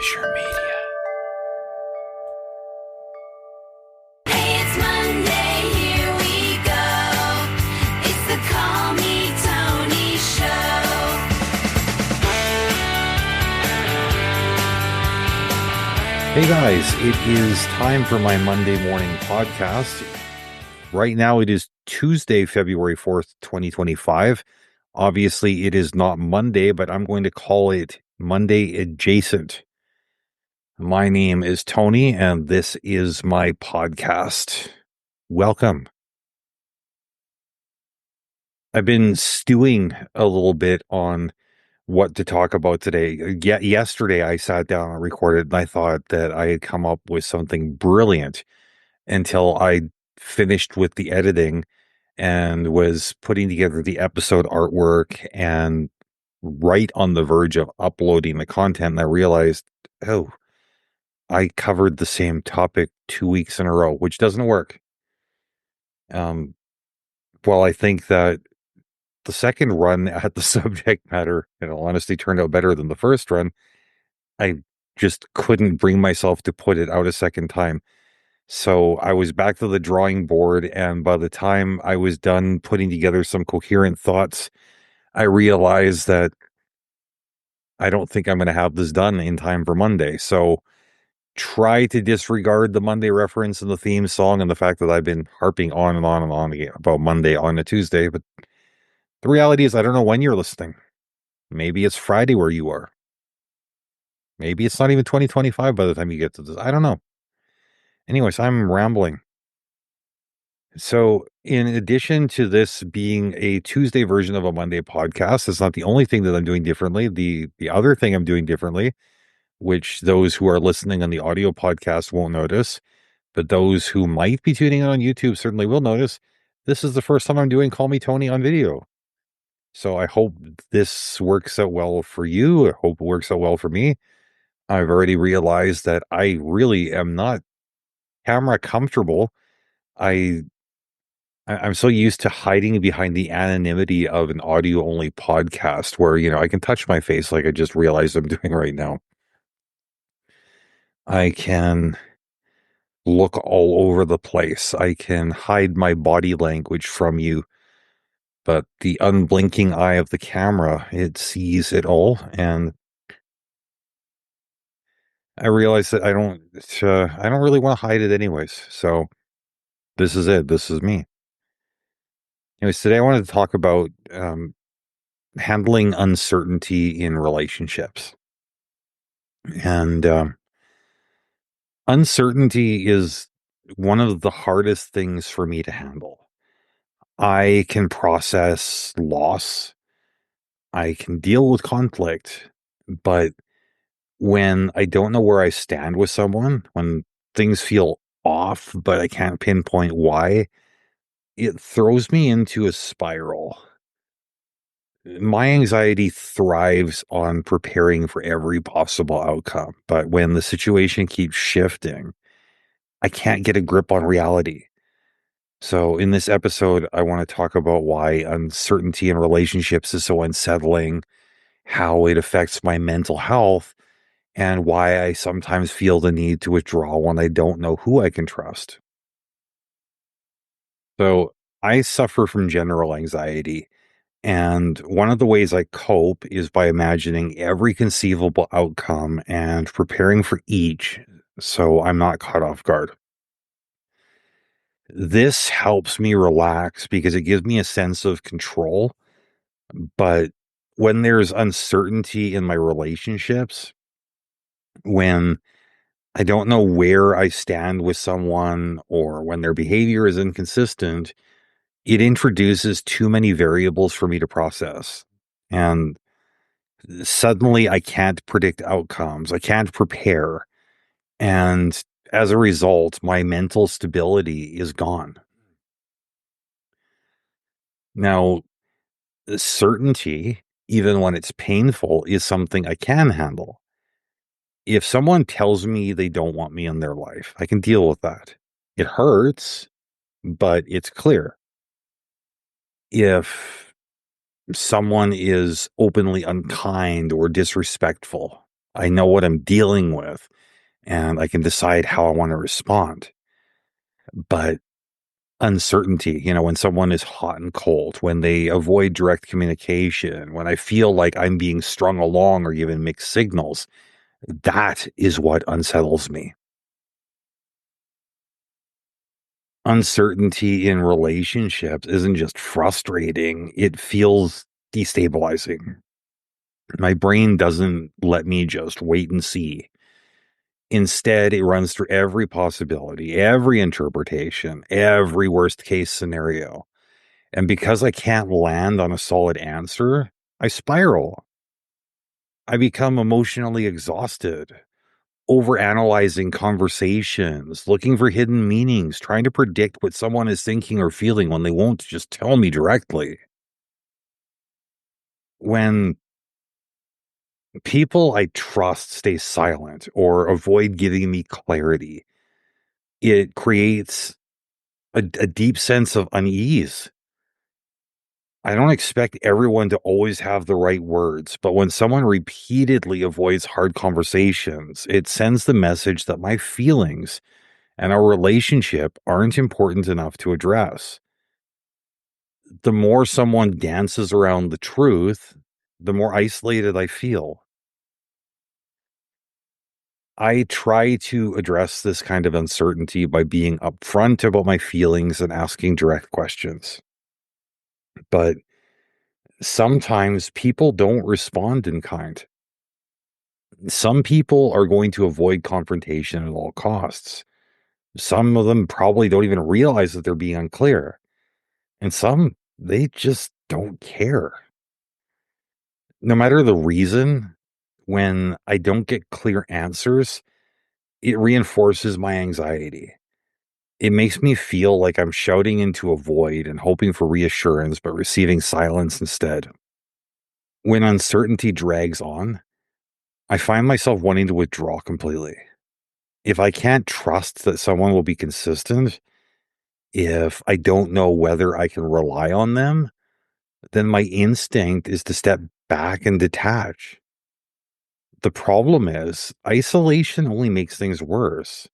Fisher Media. Hey, it's Monday, here we go. It's the Call Me Tony Show. Hey guys, it is time for my Monday morning podcast. Right now it is Tuesday, February 4th, 2025. Obviously it is not Monday, but I'm going to call it Monday adjacent. My name is Tony and this is my podcast. Welcome. I've been stewing a little bit on what to talk about today. Yesterday I sat down and recorded and I thought that I had come up with something brilliant until I finished with the editing and was putting together the episode artwork and right on the verge of uploading the content. And I realized, oh, I covered the same topic 2 weeks in a row, which doesn't work. Well, I think that the second run at the subject matter, in all honesty, turned out better than the first run. I just couldn't bring myself to put it out a second time. So I was back to the drawing board, and by the time I was done putting together some coherent thoughts, I realized that I don't think I'm going to have this done in time for Monday. So try to disregard the Monday reference in the theme song and the fact that I've been harping on and on and on about Monday on a Tuesday. But the reality is, I don't know when you're listening. Maybe it's Friday where you are. Maybe it's not even 2025 by the time you get to this. I don't know. Anyways, I'm rambling. So, in addition to this being a Tuesday version of a Monday podcast, it's not the only thing that I'm doing differently. The other thing I'm doing differently, which those who are listening on the audio podcast won't notice, but those who might be tuning in on YouTube certainly will notice, this is the first time I'm doing Call Me Tony on video. So I hope this works out well for you. I hope it works out well for me. I've already realized that I really am not camera comfortable. I'm so used to hiding behind the anonymity of an audio only podcast where, I can touch my face like I just realized I'm doing right now. I can look all over the place. I can hide my body language from you, but the unblinking eye of the camera, it sees it all. And I realize that I don't really want to hide it anyways. So this is it. This is me. Anyways, today I wanted to talk about handling uncertainty in relationships. And uncertainty is one of the hardest things for me to handle. I can process loss. I can deal with conflict. But when I don't know where I stand with someone, when things feel off, but I can't pinpoint why, it throws me into a spiral. My anxiety thrives on preparing for every possible outcome, but when the situation keeps shifting, I can't get a grip on reality. So in this episode, I want to talk about why uncertainty in relationships is so unsettling, how it affects my mental health, and why I sometimes feel the need to withdraw when I don't know who I can trust. So I suffer from general anxiety. And one of the ways I cope is by imagining every conceivable outcome and preparing for each so I'm not caught off guard. This helps me relax because it gives me a sense of control. But when there's uncertainty in my relationships, when I don't know where I stand with someone or when their behavior is inconsistent, it introduces too many variables for me to process. And suddenly I can't predict outcomes. I can't prepare. And as a result, my mental stability is gone. Now, certainty, even when it's painful, is something I can handle. If someone tells me they don't want me in their life, I can deal with that. It hurts, but it's clear. If someone is openly unkind or disrespectful, I know what I'm dealing with and I can decide how I want to respond. But uncertainty, when someone is hot and cold, when they avoid direct communication, when I feel like I'm being strung along or given mixed signals, that is what unsettles me. Uncertainty in relationships isn't just frustrating, it feels destabilizing. My brain doesn't let me just wait and see. Instead, it runs through every possibility, every interpretation, every worst case scenario. And because I can't land on a solid answer, I spiral. I become emotionally exhausted, overanalyzing conversations, looking for hidden meanings, trying to predict what someone is thinking or feeling when they won't just tell me directly. When people I trust stay silent or avoid giving me clarity, it creates a deep sense of unease. I don't expect everyone to always have the right words, but when someone repeatedly avoids hard conversations, it sends the message that my feelings and our relationship aren't important enough to address. The more someone dances around the truth, the more isolated I feel. I try to address this kind of uncertainty by being upfront about my feelings and asking direct questions. But sometimes people don't respond in kind. Some people are going to avoid confrontation at all costs. Some of them probably don't even realize that they're being unclear. And some, they just don't care. No matter the reason, when I don't get clear answers, it reinforces my anxiety. It makes me feel like I'm shouting into a void and hoping for reassurance, but receiving silence instead. When uncertainty drags on, I find myself wanting to withdraw completely. If I can't trust that someone will be consistent, if I don't know whether I can rely on them, then my instinct is to step back and detach. The problem is, isolation only makes things worse.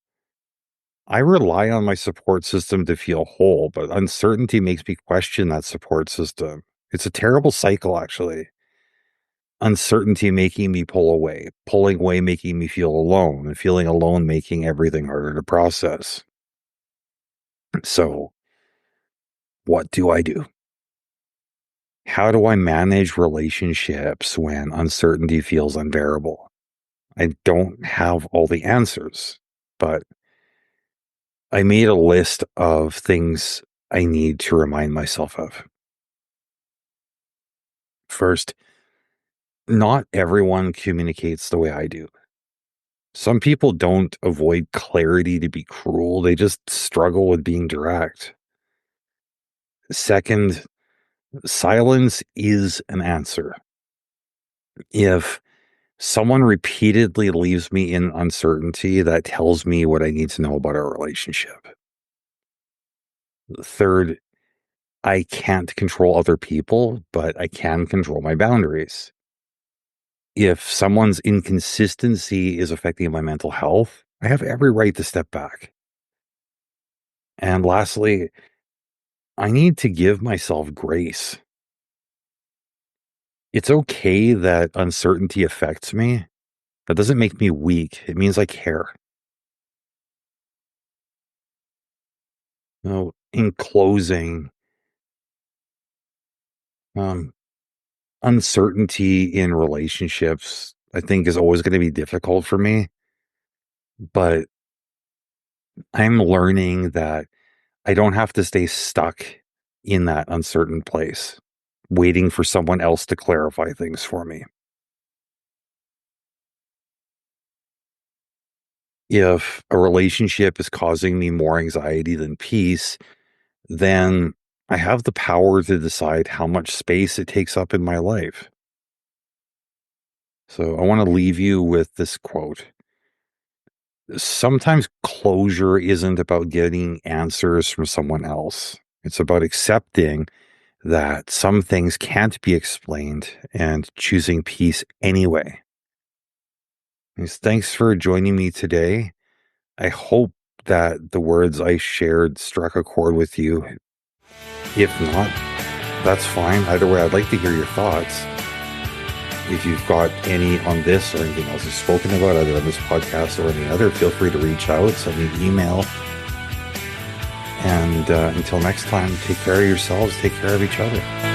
I rely on my support system to feel whole, but uncertainty makes me question that support system. It's a terrible cycle, actually. Uncertainty making me pull away, pulling away making me feel alone, and feeling alone making everything harder to process. So, what do I do? How do I manage relationships when uncertainty feels unbearable? I don't have all the answers, but I made a list of things I need to remind myself of. First, not everyone communicates the way I do. Some people don't avoid clarity to be cruel, they just struggle with being direct. Second, silence is an answer. If someone repeatedly leaves me in uncertainty, that tells me what I need to know about our relationship. Third, I can't control other people, but I can control my boundaries. If someone's inconsistency is affecting my mental health, I have every right to step back. And lastly, I need to give myself grace. It's okay that uncertainty affects me. That doesn't make me weak. It means I care. In closing, um, uncertainty in relationships, I think, is always going to be difficult for me. But I'm learning that I don't have to stay stuck in that uncertain place, waiting for someone else to clarify things for me. If a relationship is causing me more anxiety than peace, then I have the power to decide how much space it takes up in my life. So I want to leave you with this quote. Sometimes closure isn't about getting answers from someone else. It's about accepting that some things can't be explained and choosing peace anyway. Thanks for joining me today. I hope that the words I shared struck a chord with you. If not, that's fine. Either way, I'd like to hear your thoughts. If you've got any on this or anything else you've spoken about, either on this podcast or any other, feel free to reach out, send me an email. And until next time, take care of yourselves, take care of each other.